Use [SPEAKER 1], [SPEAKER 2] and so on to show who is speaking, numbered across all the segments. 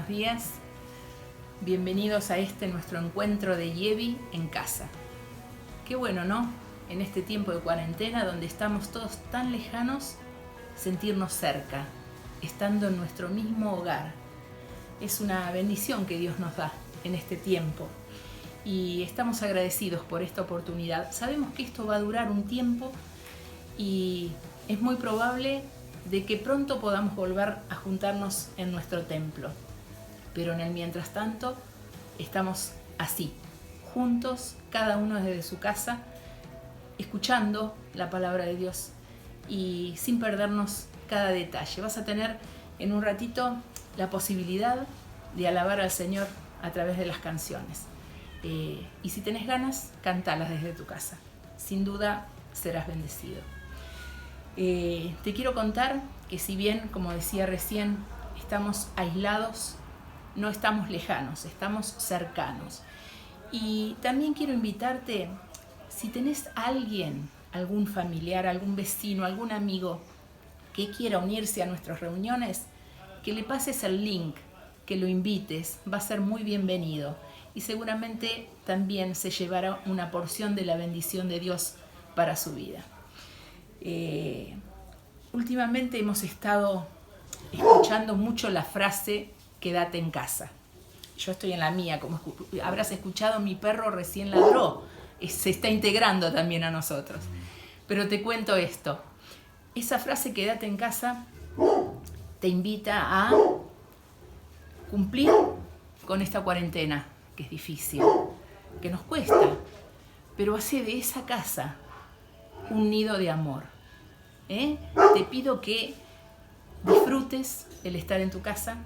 [SPEAKER 1] buenos días. Bienvenidos a nuestro encuentro de Yevi en casa. Qué bueno, ¿no? En este tiempo de cuarentena donde estamos todos tan lejanos, sentirnos cerca, estando en nuestro mismo hogar. Es una bendición que Dios nos da en este tiempo y estamos agradecidos por esta oportunidad. Sabemos que esto va a durar un tiempo y es muy probable de que pronto podamos volver a juntarnos en nuestro templo. Pero en el mientras tanto estamos así, juntos, cada uno desde su casa, escuchando la palabra de Dios y sin perdernos cada detalle. Vas a tener en un ratito la posibilidad de alabar al Señor a través de las canciones. Y si tenés ganas, cantalas desde tu casa. Sin duda serás bendecido. Te quiero contar que si bien, como decía recién, estamos aislados, no estamos lejanos, estamos cercanos. Y también quiero invitarte, si tenés a alguien, algún familiar, algún vecino, algún amigo que quiera unirse a nuestras reuniones, que le pases el link, que lo invites, va a ser muy bienvenido y seguramente también se llevará una porción de la bendición de Dios para su vida. Últimamente hemos estado escuchando mucho la frase quédate en casa. Yo estoy en la mía, como habrás escuchado, mi perro recién ladró, se está integrando también a nosotros. Pero te cuento esto, esa frase quédate en casa te invita a cumplir con esta cuarentena, que es difícil, que nos cuesta, pero hace de esa casa un nido de amor. Te pido que disfrutes el estar en tu casa,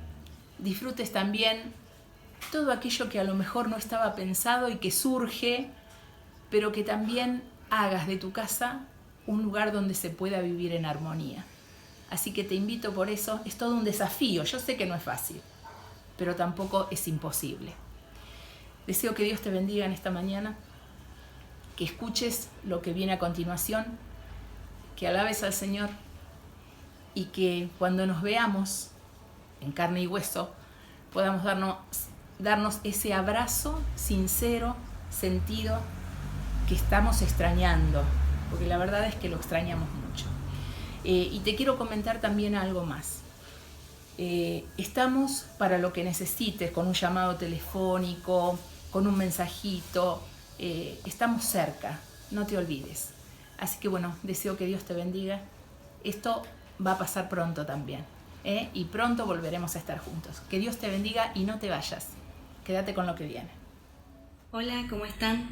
[SPEAKER 1] disfrutes también todo aquello que a lo mejor no estaba pensado y que surge, pero que también hagas de tu casa un lugar donde se pueda vivir en armonía. Así que te invito por eso, es todo un desafío, yo sé que no es fácil, pero tampoco es imposible. Deseo que Dios te bendiga en esta mañana, que escuches lo que viene a continuación, que alabes al Señor y que cuando nos veamos en carne y hueso podamos darnos ese abrazo sincero, sentido, que estamos extrañando, porque la verdad es que lo extrañamos mucho. Y te quiero comentar también algo más. Estamos para lo que necesites, con un llamado telefónico, con un mensajito, estamos cerca, no te olvides. Así que bueno, deseo que Dios te bendiga. Esto va a pasar pronto también, y pronto volveremos a estar juntos. Que Dios te bendiga y no te vayas. Quédate con lo que viene.
[SPEAKER 2] Hola, ¿cómo están?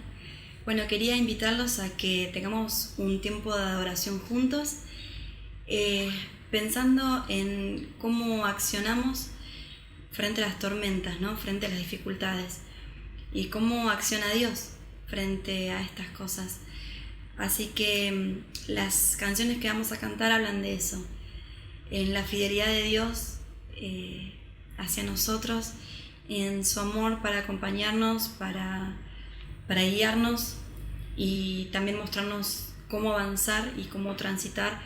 [SPEAKER 2] Bueno, quería invitarlos a que tengamos un tiempo de adoración juntos, pensando en cómo accionamos frente a las tormentas, ¿no? Frente a las dificultades, y cómo acciona Dios frente a estas cosas. Así que las canciones que vamos a cantar hablan de eso, en la fidelidad de Dios hacia nosotros, en su amor para acompañarnos, para guiarnos y también mostrarnos cómo avanzar y cómo transitar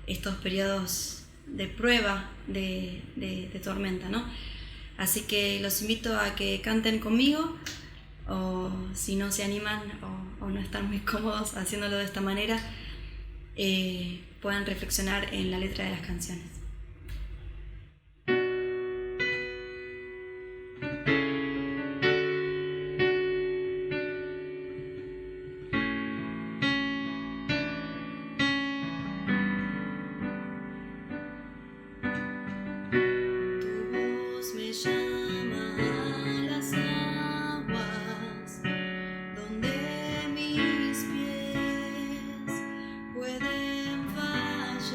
[SPEAKER 2] estos periodos de prueba, de tormenta, ¿no? Así que los invito a que canten conmigo, o si no se animan o no están muy cómodos haciéndolo de esta manera, puedan reflexionar en la letra de las canciones.
[SPEAKER 3] Pueden fallar.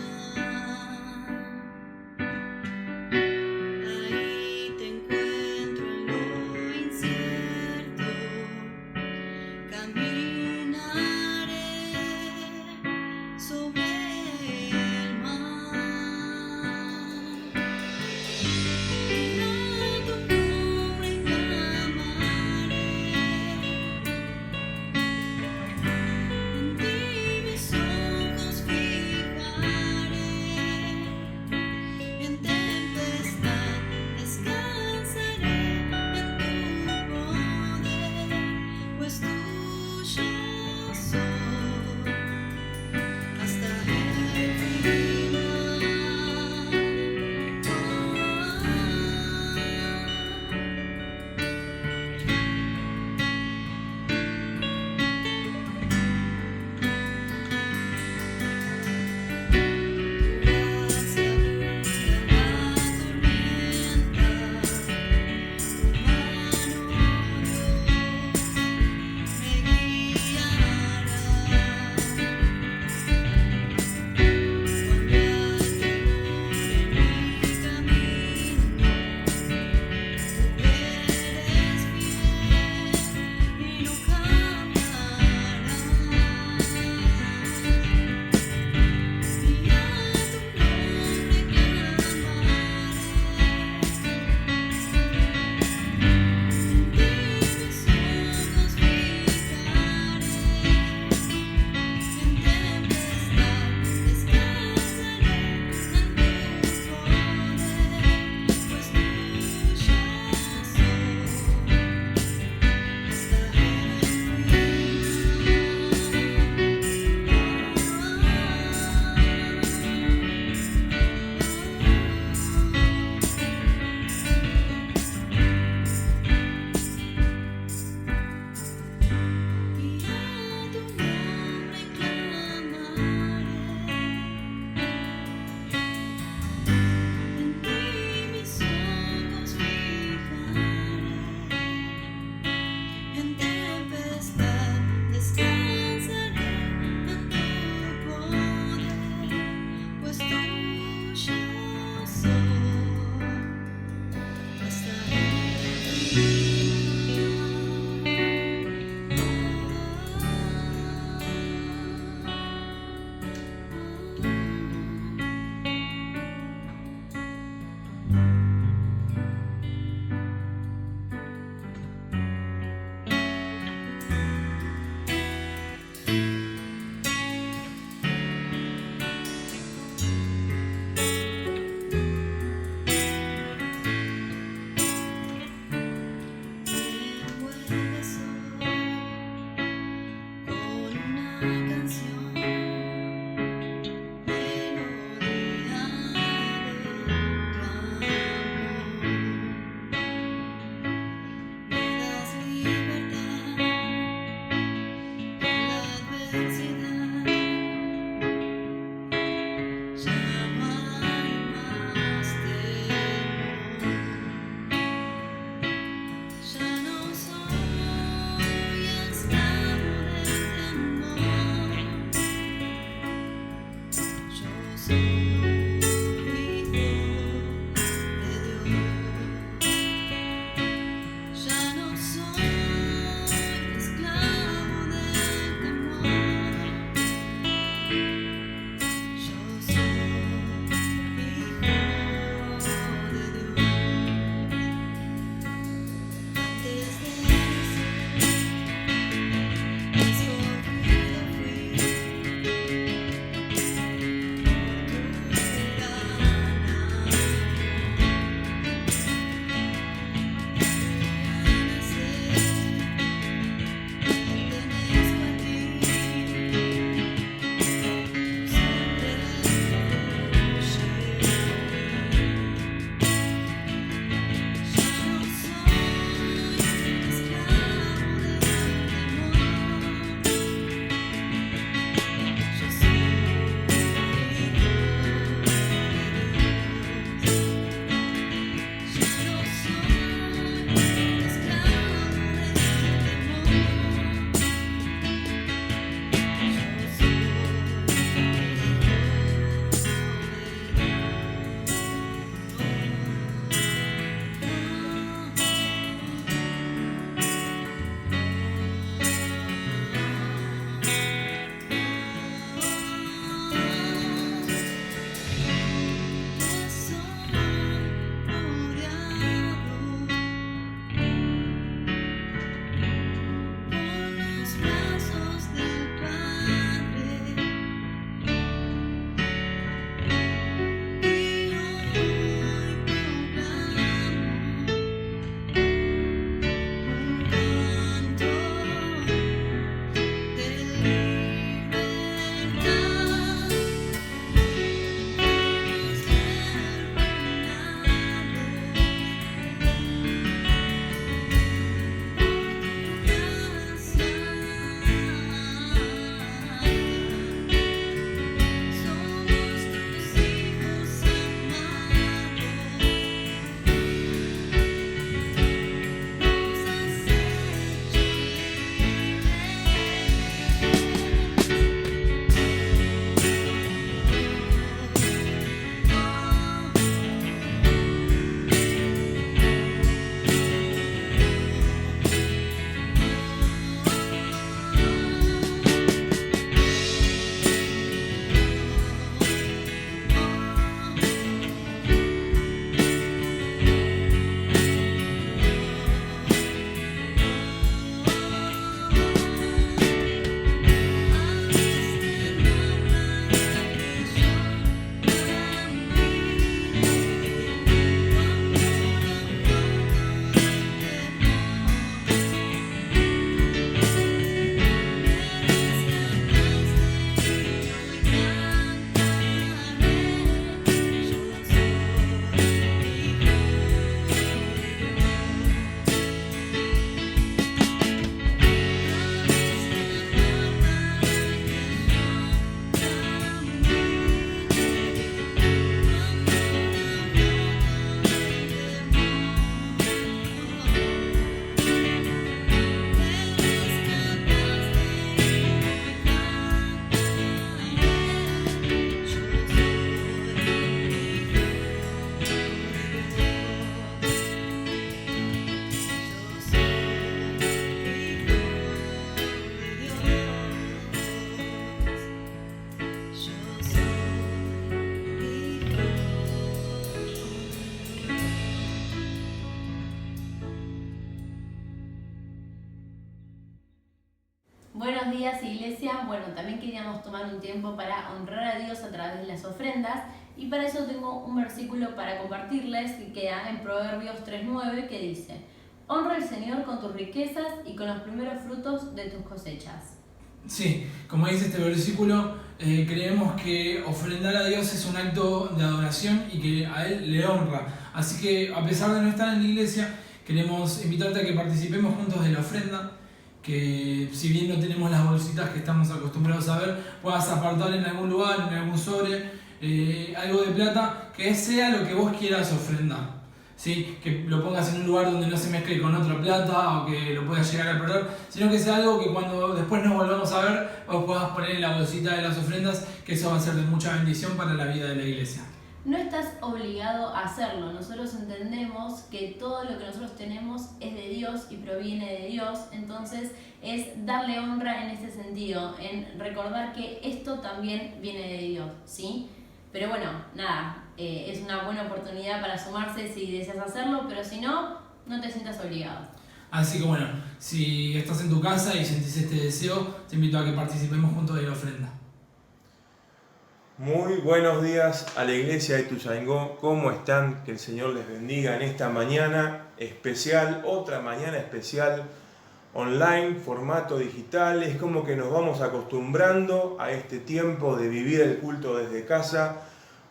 [SPEAKER 3] Buenos días, Iglesia. Bueno, también queríamos tomar un tiempo para honrar a Dios a través de las ofrendas y para eso tengo un versículo para compartirles que queda en Proverbios 3:9 que dice: honra al Señor con tus riquezas y con los primeros frutos de tus cosechas.
[SPEAKER 4] Sí, como dice este versículo, creemos que ofrendar a Dios es un acto de adoración y que a Él le honra. Así que a pesar de no estar en la iglesia, queremos invitarte a que participemos juntos de la ofrenda, que si bien no tenemos las bolsitas que estamos acostumbrados a ver, puedas apartar en algún lugar, en algún sobre, algo de plata, que sea lo que vos quieras ofrendar. ¿Sí? Que lo pongas en un lugar donde no se mezcle con otra plata o que lo puedas llegar a perder, sino que sea algo que cuando después nos volvamos a ver, vos puedas poner en la bolsita de las ofrendas, que eso va a ser de mucha bendición para la vida de la iglesia.
[SPEAKER 3] No estás obligado a hacerlo. Nosotros entendemos que todo lo que nosotros tenemos es de Dios y proviene de Dios. Entonces es darle honra en ese sentido, en recordar que esto también viene de Dios, ¿sí? Pero bueno, nada, es una buena oportunidad para sumarse si deseas hacerlo, pero si no, no te sientas obligado.
[SPEAKER 4] Así que bueno, si estás en tu casa y sentís este deseo, te invito a que participemos juntos de la ofrenda.
[SPEAKER 5] Muy buenos días a la iglesia de Ituzaingó. ¿Cómo están? Que el Señor les bendiga en esta mañana especial, otra mañana especial online, formato digital. Es como que nos vamos acostumbrando a este tiempo de vivir el culto desde casa,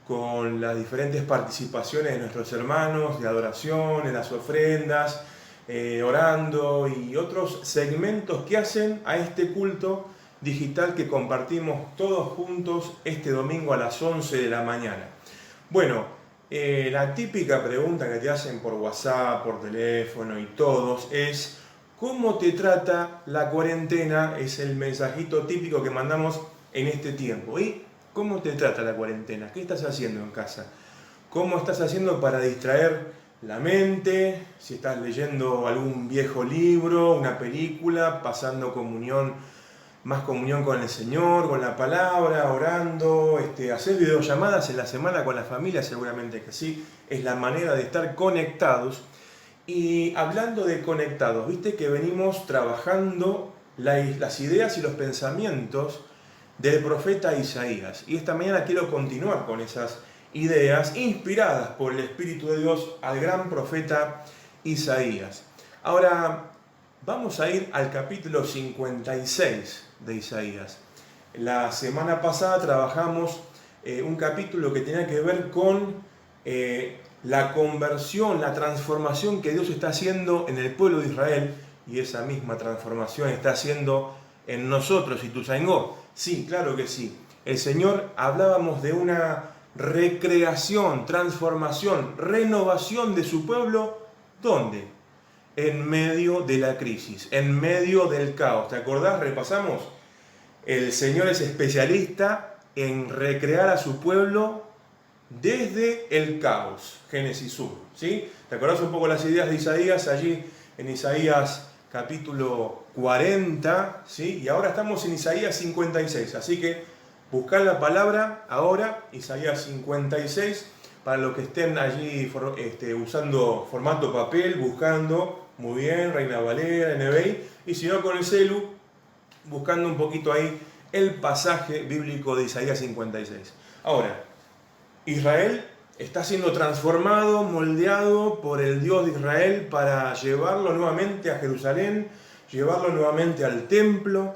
[SPEAKER 5] con las diferentes participaciones de nuestros hermanos, de adoración, en las ofrendas, orando y otros segmentos que hacen a este culto digital que compartimos todos juntos este domingo a las 11 de la mañana. Bueno, la típica pregunta que te hacen por WhatsApp, por teléfono y todos es: ¿cómo te trata la cuarentena? Es el mensajito típico que mandamos en este tiempo. ¿Y cómo te trata la cuarentena? ¿Qué estás haciendo en casa? ¿Cómo estás haciendo para distraer la mente? Si estás leyendo algún viejo libro, una película, pasando más comunión con el Señor, con la palabra, orando, hacer videollamadas en la semana con la familia, seguramente que sí, es la manera de estar conectados. Y hablando de conectados, viste que venimos trabajando las ideas y los pensamientos del profeta Isaías. Y esta mañana quiero continuar con esas ideas inspiradas por el Espíritu de Dios al gran profeta Isaías. Ahora vamos a ir al capítulo 56 de Isaías. La semana pasada trabajamos un capítulo que tenía que ver con la conversión, la transformación que Dios está haciendo en el pueblo de Israel, y esa misma transformación está haciendo en nosotros, Ituzaingó. Sí, claro que sí. El Señor, hablábamos de una recreación, transformación, renovación de su pueblo. ¿Dónde? En medio de la crisis, en medio del caos. ¿Te acordás? Repasamos. El Señor es especialista en recrear a su pueblo desde el caos. Génesis 1. ¿Sí? ¿Te acordás un poco las ideas de Isaías allí en Isaías capítulo 40? ¿Sí? Y ahora estamos en Isaías 56. Así que buscad la palabra ahora, Isaías 56. Para los que estén allí usando formato papel, buscando, muy bien, Reina Valera, NBI, y si no con el celu, buscando un poquito ahí el pasaje bíblico de Isaías 56. Ahora, Israel está siendo transformado, moldeado por el Dios de Israel para llevarlo nuevamente a Jerusalén, llevarlo nuevamente al templo,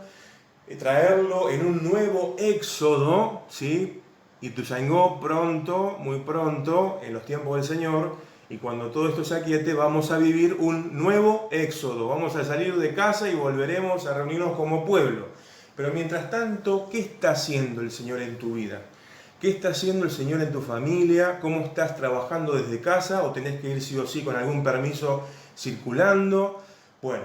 [SPEAKER 5] traerlo en un nuevo éxodo, ¿sí? Ituzaingó pronto, muy pronto, en los tiempos del Señor, y cuando todo esto se aquiete, vamos a vivir un nuevo éxodo. Vamos a salir de casa y volveremos a reunirnos como pueblo. Pero mientras tanto, ¿qué está haciendo el Señor en tu vida? ¿Qué está haciendo el Señor en tu familia? ¿Cómo estás trabajando desde casa? ¿O tenés que ir sí o sí con algún permiso circulando? Bueno,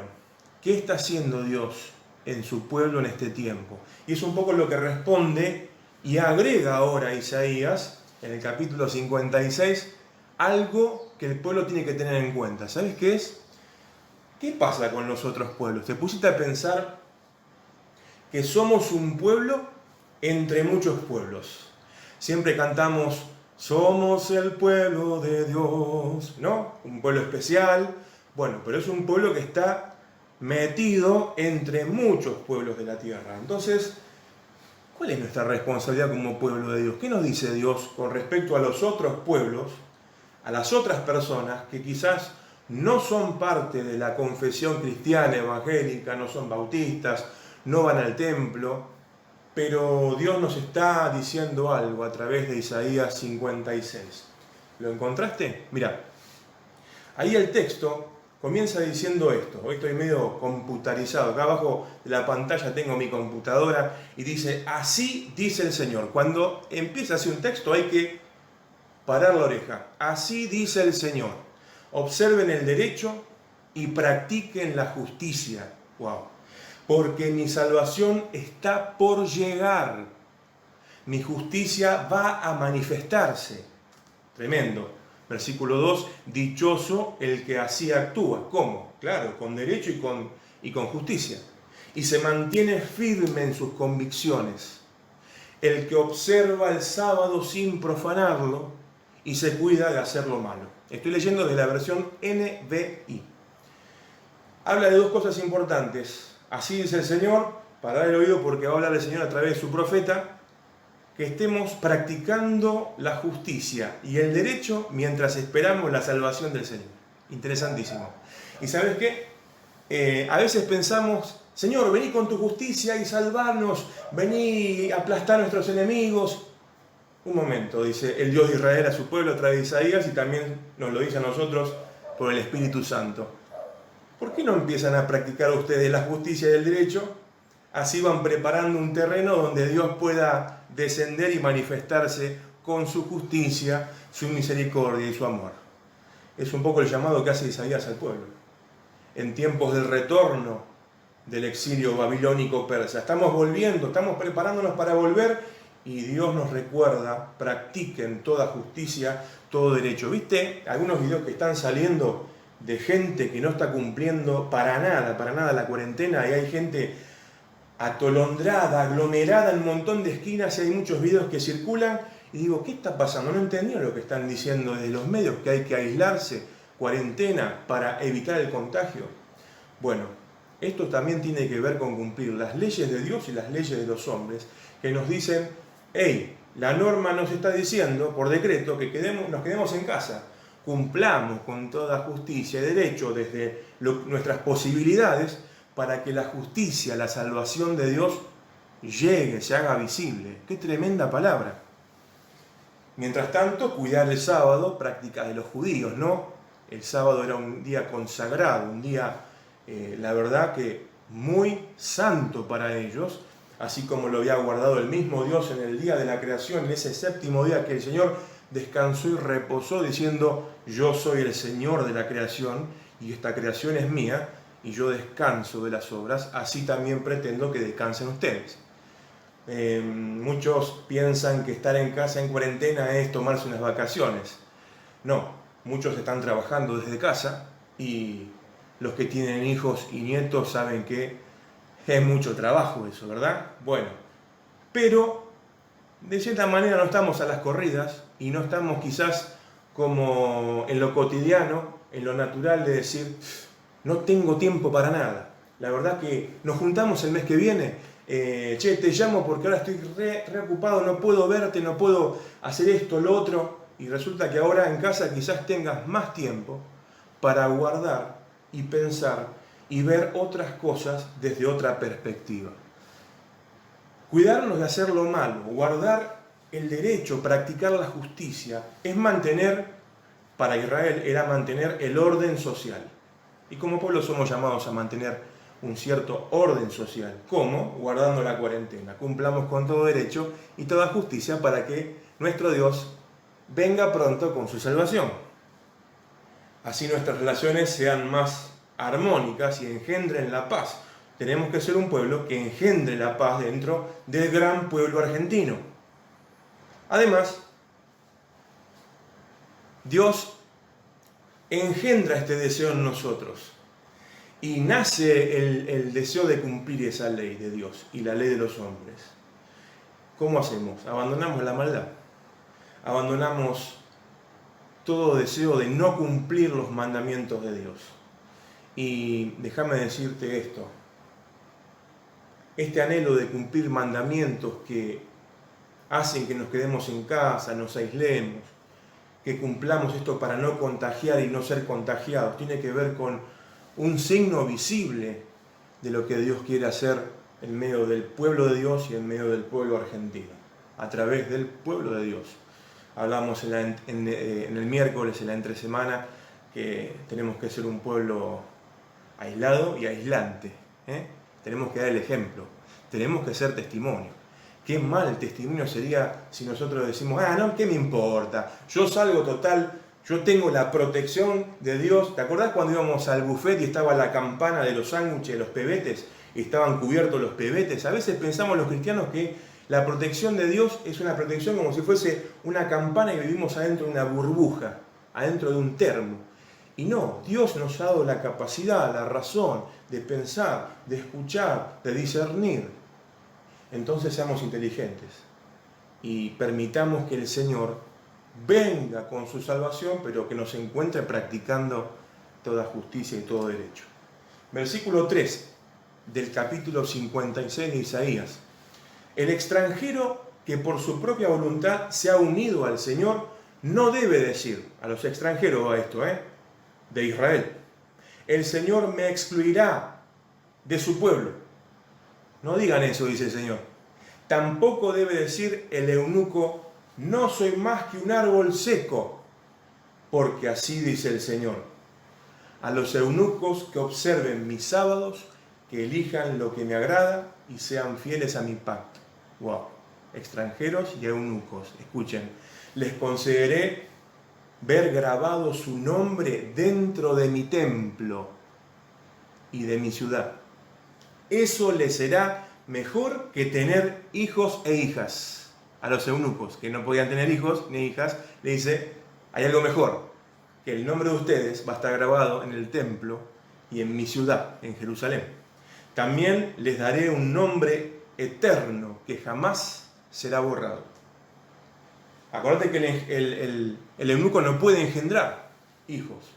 [SPEAKER 5] ¿qué está haciendo Dios en su pueblo en este tiempo? Y es un poco lo que responde y agrega ahora Isaías, en el capítulo 56, algo que el pueblo tiene que tener en cuenta. ¿Sabes qué es? ¿Qué pasa con los otros pueblos? ¿Te pusiste a pensar que somos un pueblo entre muchos pueblos? Siempre cantamos, somos el pueblo de Dios, ¿no? Un pueblo especial. Bueno, pero es un pueblo que está metido entre muchos pueblos de la tierra. Entonces, ¿cuál es nuestra responsabilidad como pueblo de Dios? ¿Qué nos dice Dios con respecto a los otros pueblos, a las otras personas que quizás no son parte de la confesión cristiana evangélica, no son bautistas, no van al templo, pero Dios nos está diciendo algo a través de Isaías 56? ¿Lo encontraste? Mira, ahí el texto comienza diciendo esto. Hoy estoy medio computarizado. Acá abajo de la pantalla tengo mi computadora y dice, así dice el Señor. Cuando empieza así un texto hay que parar la oreja. Así dice el Señor. Observen el derecho y practiquen la justicia. Wow. Porque mi salvación está por llegar. Mi justicia va a manifestarse. Tremendo. Versículo 2, dichoso el que así actúa. ¿Cómo? Claro, con derecho y con justicia. Y se mantiene firme en sus convicciones. El que observa el sábado sin profanarlo y se cuida de hacer lo malo. Estoy leyendo desde la versión NBI. Habla de dos cosas importantes. Así dice el Señor, para dar el oído porque va a hablar el Señor a través de su profeta, que estemos practicando la justicia y el derecho mientras esperamos la salvación del Señor. Interesantísimo. ¿Y sabes qué? A veces pensamos, Señor, vení con tu justicia y salvarnos, vení a aplastar a nuestros enemigos. Un momento, dice el Dios de Israel a su pueblo a través de Isaías y también nos lo dice a nosotros por el Espíritu Santo. ¿Por qué no empiezan a practicar ustedes la justicia y el derecho? Así van preparando un terreno donde Dios pueda descender y manifestarse con su justicia, su misericordia y su amor. Es un poco el llamado que hace Isaías al pueblo. En tiempos del retorno del exilio babilónico persa. Estamos volviendo, estamos preparándonos para volver y Dios nos recuerda, practiquen toda justicia, todo derecho. ¿Viste algunos videos que están saliendo de gente que no está cumpliendo para nada la cuarentena y hay gente atolondrada, aglomerada en un montón de esquinas y hay muchos videos que circulan y digo, ¿qué está pasando? No entendí lo que están diciendo desde los medios, que hay que aislarse, cuarentena para evitar el contagio. Bueno, esto también tiene que ver con cumplir las leyes de Dios y las leyes de los hombres que nos dicen, hey, la norma nos está diciendo por decreto que nos quedemos en casa, cumplamos con toda justicia y derecho desde nuestras posibilidades para que la justicia, la salvación de Dios llegue, se haga visible. ¡Qué tremenda palabra! Mientras tanto, cuidar el sábado, práctica de los judíos, ¿no? El sábado era un día consagrado, un día, la verdad que muy santo para ellos, así como lo había guardado el mismo Dios en el día de la creación, en ese séptimo día que el Señor descansó y reposó diciendo, yo soy el Señor de la creación y esta creación es mía, y yo descanso de las obras, así también pretendo que descansen ustedes. Muchos piensan que estar en casa en cuarentena es tomarse unas vacaciones. No, muchos están trabajando desde casa y los que tienen hijos y nietos saben que es mucho trabajo eso, ¿verdad? Bueno, pero de cierta manera no estamos a las corridas y no estamos quizás como en lo cotidiano, en lo natural de decir, no tengo tiempo para nada. La verdad que nos juntamos el mes que viene, che, te llamo porque ahora estoy re ocupado, no puedo verte, no puedo hacer esto, lo otro, y resulta que ahora en casa quizás tengas más tiempo para guardar y pensar y ver otras cosas desde otra perspectiva. Cuidarnos de hacer lo malo, guardar el derecho, practicar la justicia, es mantener, para Israel era mantener el orden social. Y como pueblo somos llamados a mantener un cierto orden social. ¿Cómo? Guardando la cuarentena. Cumplamos con todo derecho y toda justicia para que nuestro Dios venga pronto con su salvación. Así nuestras relaciones sean más armónicas y engendren la paz. Tenemos que ser un pueblo que engendre la paz dentro del gran pueblo argentino. Además, Dios engendra este deseo en nosotros y nace el deseo de cumplir esa ley de Dios y la ley de los hombres. ¿Cómo hacemos? Abandonamos la maldad, abandonamos todo deseo de no cumplir los mandamientos de Dios Y déjame decirte esto. Este anhelo de cumplir mandamientos que hacen que nos quedemos en casa, nos aislemos, que cumplamos esto para no contagiar y no ser contagiados, tiene que ver con un signo visible de lo que Dios quiere hacer en medio del pueblo de Dios y en medio del pueblo argentino, a través del pueblo de Dios. Hablamos en el miércoles, en la entresemana, que tenemos que ser un pueblo aislado y aislante. Tenemos que dar el ejemplo, tenemos que ser testimonio. Qué mal testimonio sería si nosotros decimos, no, ¿qué me importa? Yo salgo total, yo tengo la protección de Dios. ¿Te acordás cuando íbamos al buffet y estaba la campana de los sándwiches, los pebetes, y estaban cubiertos los pebetes? A veces pensamos los cristianos que la protección de Dios es una protección como si fuese una campana y vivimos adentro de una burbuja, adentro de un termo. Y no, Dios nos ha dado la capacidad, la razón de pensar, de escuchar, de discernir. Entonces seamos inteligentes y permitamos que el Señor venga con su salvación, pero que nos encuentre practicando toda justicia y todo derecho. Versículo 3 del capítulo 56 de Isaías. El extranjero que por su propia voluntad se ha unido al Señor no debe decir, a los extranjeros va esto, de Israel, el Señor me excluirá de su pueblo. No digan eso, dice el Señor. Tampoco debe decir el eunuco, no soy más que un árbol seco, porque así dice el Señor. A los eunucos que observen mis sábados, que elijan lo que me agrada y sean fieles a mi pacto. Wow. Extranjeros y eunucos, escuchen. Les concederé ver grabado su nombre dentro de mi templo y de mi ciudad. Eso les será mejor que tener hijos e hijas. A los eunucos que no podían tener hijos ni hijas, le dice, hay algo mejor, que el nombre de ustedes va a estar grabado en el templo y en mi ciudad, en Jerusalén. También les daré un nombre eterno que jamás será borrado. Acuérdate que el eunuco no puede engendrar hijos.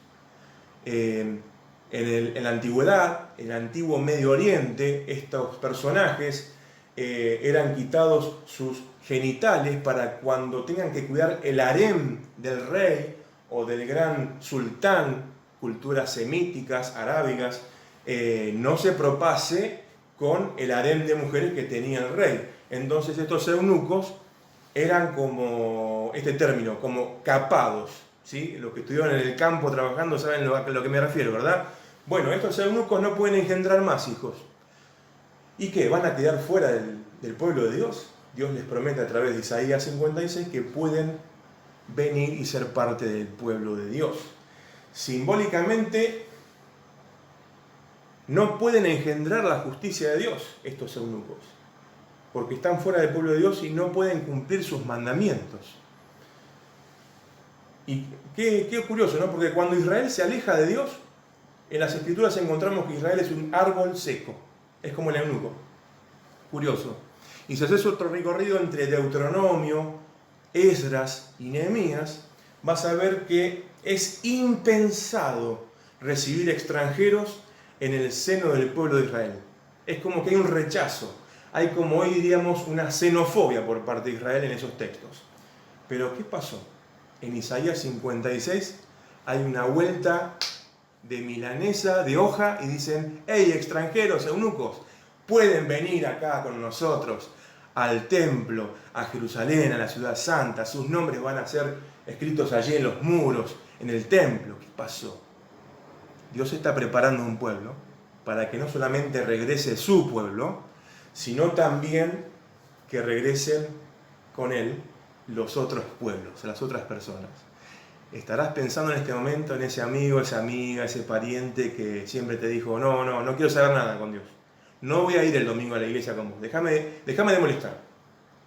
[SPEAKER 5] En la antigüedad, en el antiguo Medio Oriente, estos personajes eran quitados sus genitales para cuando tengan que cuidar el harem del rey o del gran sultán, culturas semíticas, arábigas, no se propase con el harem de mujeres que tenía el rey. Entonces estos eunucos eran como, este término, como capados, ¿sí? Los que estuvieron en el campo trabajando saben a lo que me refiero, ¿verdad? Bueno, estos eunucos no pueden engendrar más hijos. ¿Y qué? ¿Van a quedar fuera del pueblo de Dios? Dios les promete a través de Isaías 56 que pueden venir y ser parte del pueblo de Dios. Simbólicamente, no pueden engendrar la justicia de Dios estos eunucos, porque están fuera del pueblo de Dios y no pueden cumplir sus mandamientos. Y qué curioso, ¿no? Porque cuando Israel se aleja de Dios, en las Escrituras encontramos que Israel es un árbol seco, es como el eunuco. Curioso. Y si haces otro recorrido entre Deuteronomio, Esdras y Nehemías, vas a ver que es impensado recibir extranjeros en el seno del pueblo de Israel. Es como que hay un rechazo, hay como hoy diríamos una xenofobia por parte de Israel en esos textos. Pero ¿qué pasó? En Isaías 56 hay una vuelta de milanesa, de hoja, y dicen, hey, extranjeros, eunucos, pueden venir acá con nosotros al templo, a Jerusalén, a la ciudad santa, sus nombres van a ser escritos allí en los muros, en el templo. ¿Qué pasó? Dios está preparando un pueblo para que no solamente regrese su pueblo, sino también que regresen con él los otros pueblos, las otras personas. Estarás pensando en este momento en ese amigo, esa amiga, ese pariente que siempre te dijo, no quiero saber nada con Dios. No voy a ir el domingo a la iglesia con vos. Déjame de molestar.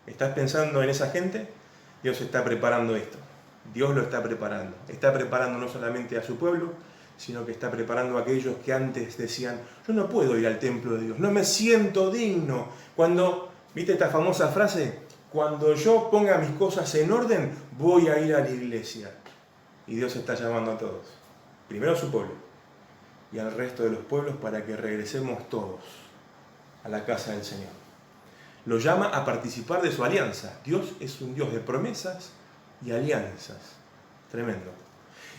[SPEAKER 5] ¿Estás pensando en esa gente? Dios está preparando esto. Dios lo está preparando. Está preparando no solamente a su pueblo, sino que está preparando a aquellos que antes decían, yo no puedo ir al templo de Dios, no me siento digno. Cuando, ¿viste esta famosa frase? Cuando yo ponga mis cosas en orden, voy a ir a la iglesia. Y Dios está llamando a todos. Primero a su pueblo. y al resto de los pueblos para que regresemos todos a la casa del Señor. Lo llama a participar de su alianza. Dios es un Dios de promesas y alianzas. Tremendo.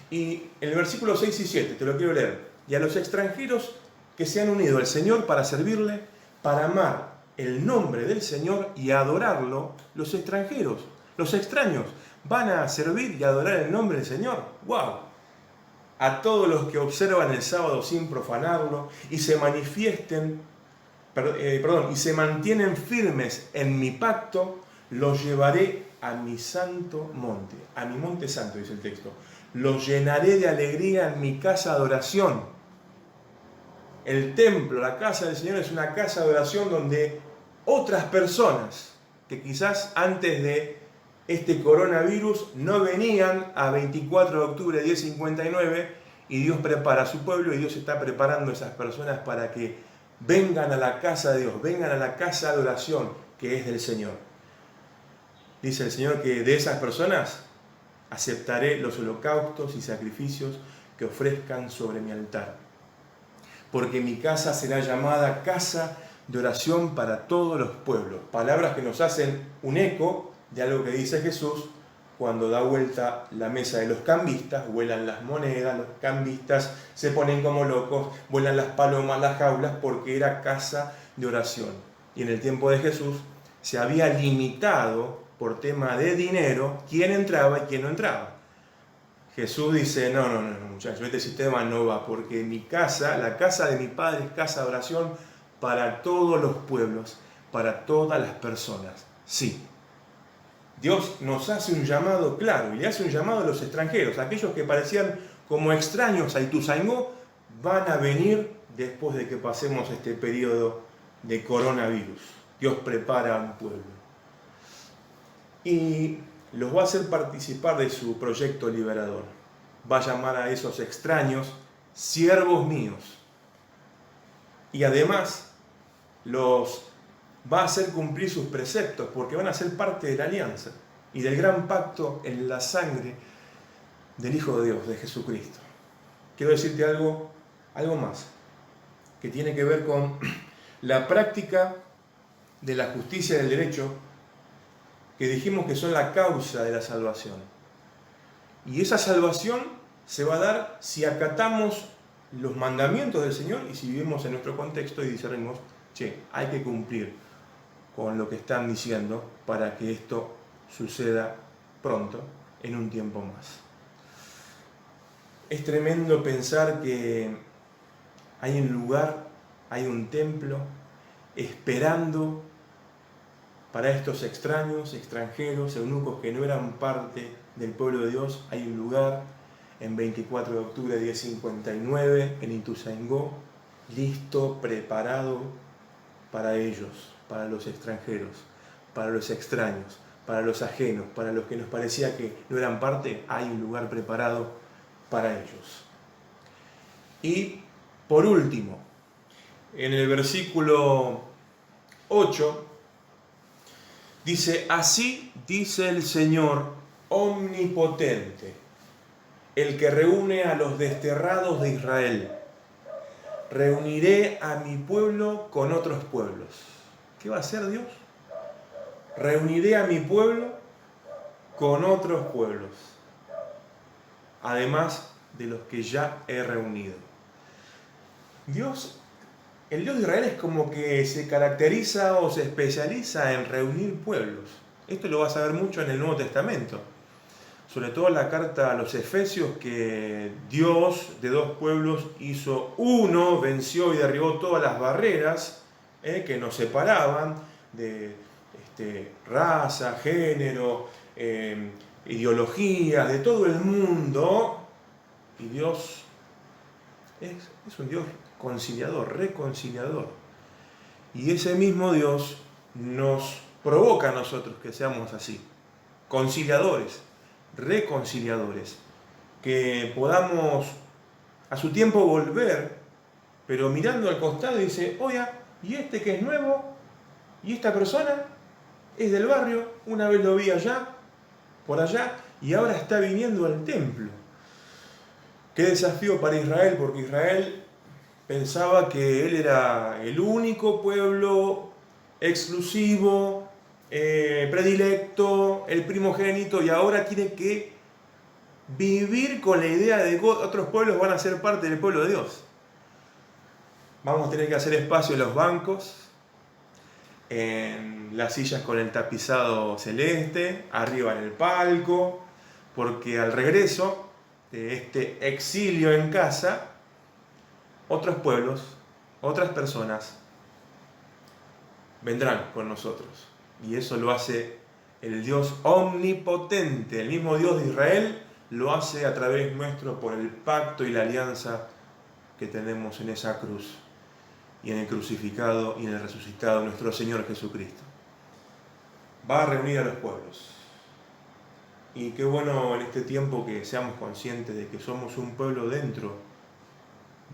[SPEAKER 5] Y en el versículo 6 y 7, te lo quiero leer. Y a los extranjeros que se han unido al Señor para servirle, para amar el nombre del Señor y adorarlo, los extranjeros, los extraños, van a servir y adorar el nombre del Señor. ¡Wow! A todos los que observan el sábado sin profanarlo y se y se mantienen firmes en mi pacto, los llevaré a mi santo monte, a mi monte santo, dice el texto. Los llenaré de alegría en mi casa de oración. El templo, la casa del Señor, es una casa de oración donde otras personas que quizás antes de este coronavirus no venían a 24 de octubre de 1059, y Dios prepara a su pueblo y Dios está preparando a esas personas para que vengan a la casa de Dios, vengan a la casa de oración que es del Señor. Dice el Señor que de esas personas aceptaré los holocaustos y sacrificios que ofrezcan sobre mi altar. Porque mi casa será llamada casa de oración para todos los pueblos. Palabras que nos hacen un eco de algo que dice Jesús cuando da vuelta la mesa de los cambistas, vuelan las monedas, los cambistas se ponen como locos, vuelan las palomas, las jaulas, porque era casa de oración. Y en el tiempo de Jesús se había limitado por tema de dinero quién entraba y quién no entraba. Jesús dice, no, muchachos, este sistema no va, porque mi casa, la casa de mi Padre, es casa de oración para todos los pueblos, para todas las personas. Sí, Dios nos hace un llamado claro, y le hace un llamado a los extranjeros, aquellos que parecían como extraños a Ituzaingó, van a venir después de que pasemos este periodo de coronavirus. Dios prepara a un pueblo. Y los va a hacer participar de su proyecto liberador. Va a llamar a esos extraños siervos míos. Y además los va a hacer cumplir sus preceptos, porque van a ser parte de la alianza y del gran pacto en la sangre del Hijo de Dios, de Jesucristo. Quiero decirte algo más, que tiene que ver con la práctica de la justicia y del derecho, que dijimos que son la causa de la salvación. Y esa salvación se va a dar si acatamos los mandamientos del Señor y si vivimos en nuestro contexto y discernimos, hay que cumplir con lo que están diciendo para que esto suceda pronto, en un tiempo más. Es tremendo pensar que hay un lugar, hay un templo esperando para estos extraños, extranjeros, eunucos que no eran parte del pueblo de Dios. Hay un lugar en 24 de octubre de 1059 en Ituzaingó, listo, preparado para ellos, para los extranjeros, para los extraños, para los ajenos, para los que nos parecía que no eran parte. Hay un lugar preparado para ellos. Y por último, en el versículo 8, dice, así dice el Señor omnipotente, el que reúne a los desterrados de Israel. Reuniré a mi pueblo con otros pueblos. ¿Qué va a hacer Dios? Reuniré a mi pueblo con otros pueblos, además de los que ya he reunido. El Dios de Israel es como que se caracteriza o se especializa en reunir pueblos. Esto lo vas a ver mucho en el Nuevo Testamento. Sobre todo en la carta a los Efesios, que Dios de dos pueblos hizo uno, venció y derribó todas las barreras que nos separaban de raza, género, ideologías, de todo el mundo. Y Dios es un Dios conciliador, reconciliador. Y ese mismo Dios nos provoca a nosotros que seamos así, conciliadores, reconciliadores, que podamos a su tiempo volver, pero mirando al costado dice, oiga, ¿y este que es nuevo? ¿Y esta persona? Es del barrio, una vez lo vi allá, por allá, y ahora está viniendo al templo. Qué desafío para Israel, porque Israel pensaba que él era el único pueblo exclusivo, predilecto, el primogénito, y ahora tiene que vivir con la idea de que otros pueblos van a ser parte del pueblo de Dios. Vamos a tener que hacer espacio en los bancos, en las sillas con el tapizado celeste, arriba en el palco, porque al regreso de este exilio en casa, otros pueblos, otras personas vendrán con nosotros. Y eso lo hace el Dios omnipotente, el mismo Dios de Israel, lo hace a través nuestro por el pacto y la alianza que tenemos en esa cruz, y en el crucificado y en el resucitado nuestro Señor Jesucristo. Va a reunir a los pueblos. Y qué bueno en este tiempo que seamos conscientes de que somos un pueblo dentro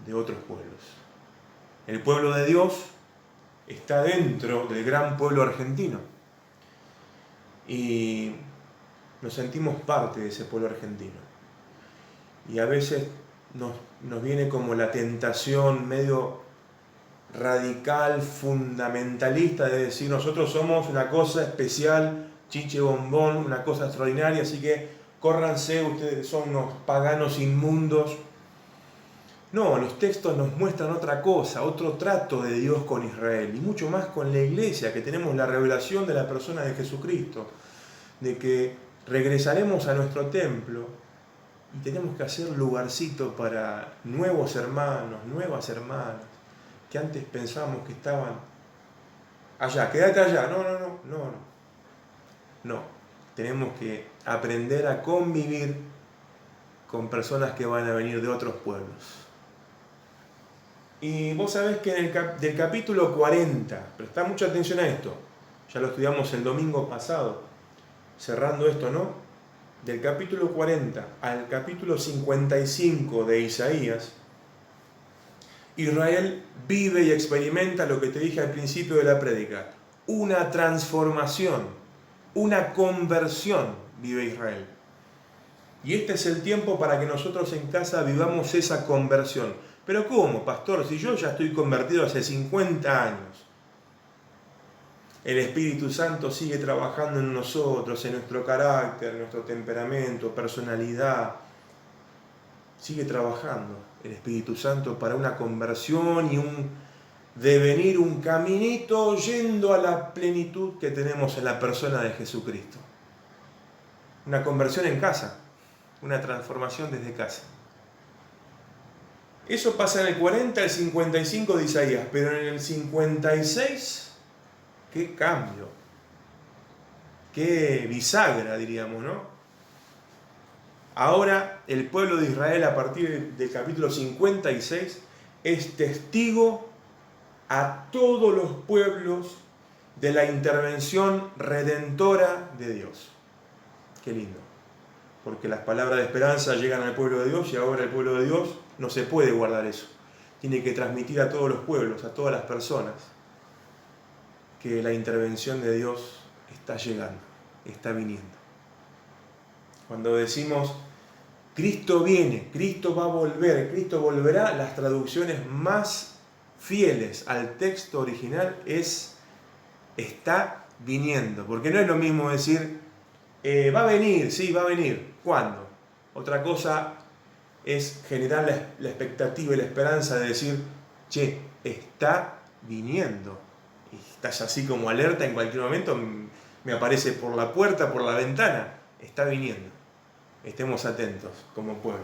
[SPEAKER 5] de otros pueblos. El pueblo de Dios está dentro del gran pueblo argentino. Y nos sentimos parte de ese pueblo argentino. Y a veces nos viene como la tentación medio radical, fundamentalista, de decir nosotros somos una cosa especial, chiche bombón, una cosa extraordinaria, así que córranse, ustedes son unos paganos inmundos. No, los textos nos muestran otra cosa, otro trato de Dios con Israel, y mucho más con la iglesia, que tenemos la revelación de la persona de Jesucristo, de que regresaremos a nuestro templo y tenemos que hacer lugarcito para nuevos hermanos, nuevas hermanas, que antes pensábamos que estaban allá, quédate allá, no, tenemos que aprender a convivir con personas que van a venir de otros pueblos. Y vos sabés que del capítulo 40, prestá mucha atención a esto, ya lo estudiamos el domingo pasado, cerrando esto, ¿no? Del capítulo 40 al capítulo 55 de Isaías, Israel vive y experimenta lo que te dije al principio de la prédica, una transformación, una conversión vive Israel. Y este es el tiempo para que nosotros en casa vivamos esa conversión. ¿Pero cómo, pastor? Si yo ya estoy convertido hace 50 años. El Espíritu Santo sigue trabajando en nosotros, en nuestro carácter, nuestro temperamento, personalidad. Sigue trabajando el Espíritu Santo para una conversión y un devenir, un caminito yendo a la plenitud que tenemos en la persona de Jesucristo. Una conversión en casa, una transformación desde casa. Eso pasa en el 40 al 55 de Isaías, pero en el 56, qué cambio, qué bisagra, diríamos, ¿no? Ahora el pueblo de Israel, a partir del capítulo 56, es testigo a todos los pueblos de la intervención redentora de Dios. Qué lindo, porque las palabras de esperanza llegan al pueblo de Dios, y ahora el pueblo de Dios no se puede guardar eso. Tiene que transmitir a todos los pueblos, a todas las personas, que la intervención de Dios está llegando, está viniendo. Cuando decimos Cristo viene, Cristo va a volver, Cristo volverá, las traducciones más fieles al texto original es está viniendo. Porque no es lo mismo decir va a venir, sí, va a venir. ¿Cuándo? Otra cosa es generar la expectativa y la esperanza de decir, che, está viniendo. Y estás así como alerta, en cualquier momento me aparece por la puerta, por la ventana, está viniendo. Estemos atentos como pueblo.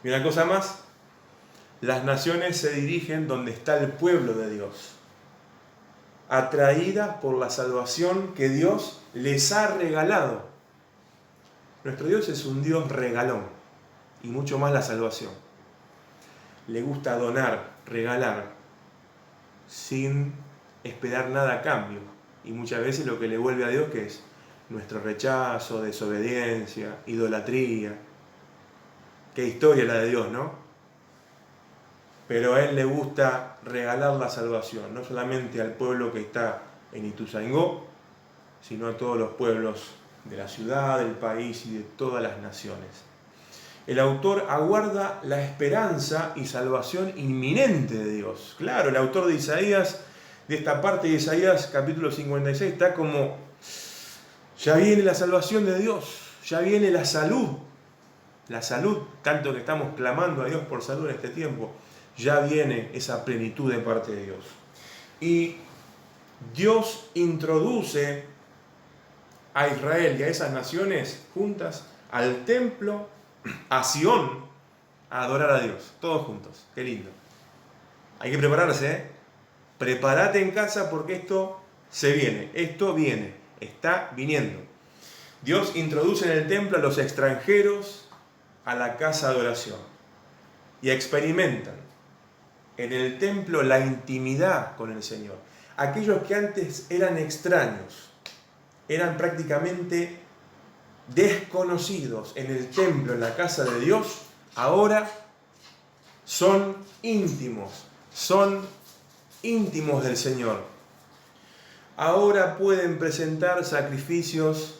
[SPEAKER 5] Y una cosa más, las naciones se dirigen donde está el pueblo de Dios, atraídas por la salvación que Dios les ha regalado. Nuestro Dios es un Dios regalón, y mucho más la salvación. Le gusta donar, regalar, sin esperar nada a cambio. Y muchas veces lo que le vuelve a Dios, ¿qué es? Nuestro rechazo, desobediencia, idolatría. Qué historia la de Dios, ¿no? Pero a Él le gusta regalar la salvación, no solamente al pueblo que está en Ituzaingó, sino a todos los pueblos de la ciudad, del país y de todas las naciones. El autor aguarda la esperanza y salvación inminente de Dios. Claro, el autor de Isaías, de esta parte de Isaías, capítulo 56, está como, ya viene la salvación de Dios, ya viene la salud, tanto que estamos clamando a Dios por salud en este tiempo, ya viene esa plenitud de parte de Dios. Y Dios introduce a Israel y a esas naciones juntas al templo, a Sion, a adorar a Dios, todos juntos. Qué lindo. Hay que prepararse, ¿eh? Prepárate en casa porque esto se viene, esto viene, está viniendo. Dios introduce en el templo a los extranjeros a la casa de oración y experimentan en el templo la intimidad con el Señor. Aquellos que antes eran extraños, eran prácticamente desconocidos en el templo, en la casa de Dios, ahora son íntimos del Señor. Ahora pueden presentar sacrificios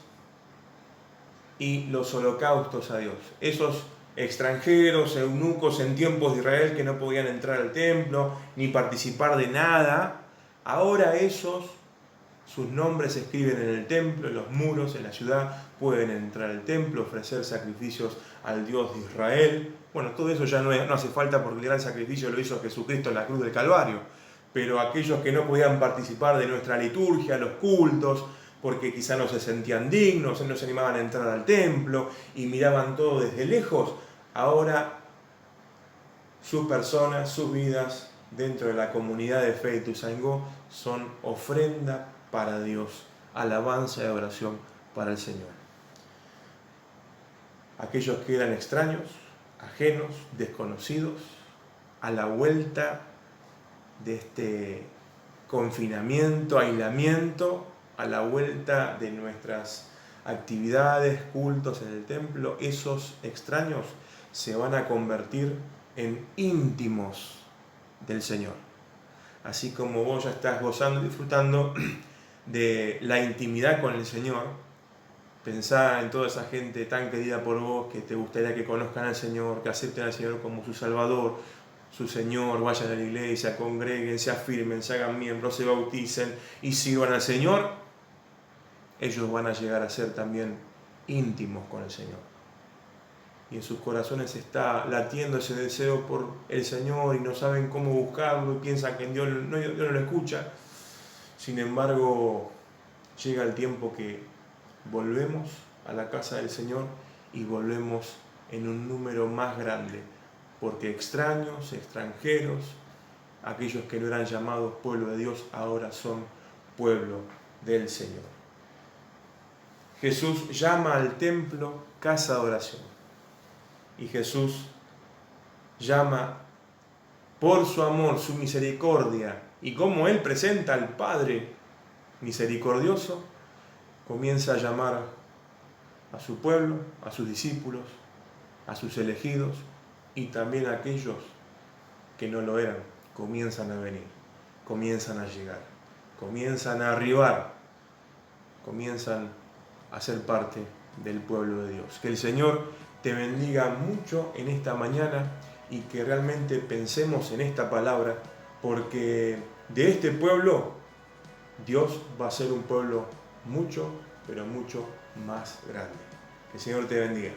[SPEAKER 5] y los holocaustos a Dios. Esos extranjeros, eunucos en tiempos de Israel que no podían entrar al templo ni participar de nada, ahora esos, sus nombres se escriben en el templo, en los muros, en la ciudad, pueden entrar al templo, ofrecer sacrificios al Dios de Israel. Bueno, todo eso ya no hace falta porque el gran sacrificio lo hizo Jesucristo en la cruz del Calvario. Pero aquellos que no podían participar de nuestra liturgia, los cultos, porque quizá no se sentían dignos, no se animaban a entrar al templo y miraban todo desde lejos, ahora sus personas, sus vidas dentro de la comunidad de fe de Ituzaingó son ofrenda para Dios, alabanza y adoración para el Señor. Aquellos que eran extraños, ajenos, desconocidos, a la vuelta de este confinamiento, aislamiento, a la vuelta de nuestras actividades, cultos en el templo, esos extraños se van a convertir en íntimos del Señor. Así como vos ya estás gozando y disfrutando de la intimidad con el Señor, pensá en toda esa gente tan querida por vos que te gustaría que conozcan al Señor, que acepten al Señor como su Salvador, su Señor, vayan a la iglesia, congreguen, se afirmen, se hagan miembros, se bauticen y sirvan al Señor. Ellos van a llegar a ser también íntimos con el Señor. Y en sus corazones está latiendo ese deseo por el Señor y no saben cómo buscarlo y piensan que Dios no lo escucha. Sin embargo, llega el tiempo que volvemos a la casa del Señor y volvemos en un número más grande, porque extraños, extranjeros, aquellos que no eran llamados pueblo de Dios, ahora son pueblo del Señor. Jesús llama al templo casa de oración. Y Jesús llama por su amor, su misericordia, y como Él presenta al Padre misericordioso, comienza a llamar a su pueblo, a sus discípulos, a sus elegidos, y también a aquellos que no lo eran, comienzan a venir, comienzan a llegar, comienzan a arribar, comienzan a ser parte del pueblo de Dios. Que el Señor te bendiga mucho en esta mañana y que realmente pensemos en esta palabra, porque de este pueblo Dios va a ser un pueblo mucho, pero mucho más grande. Que el Señor te bendiga.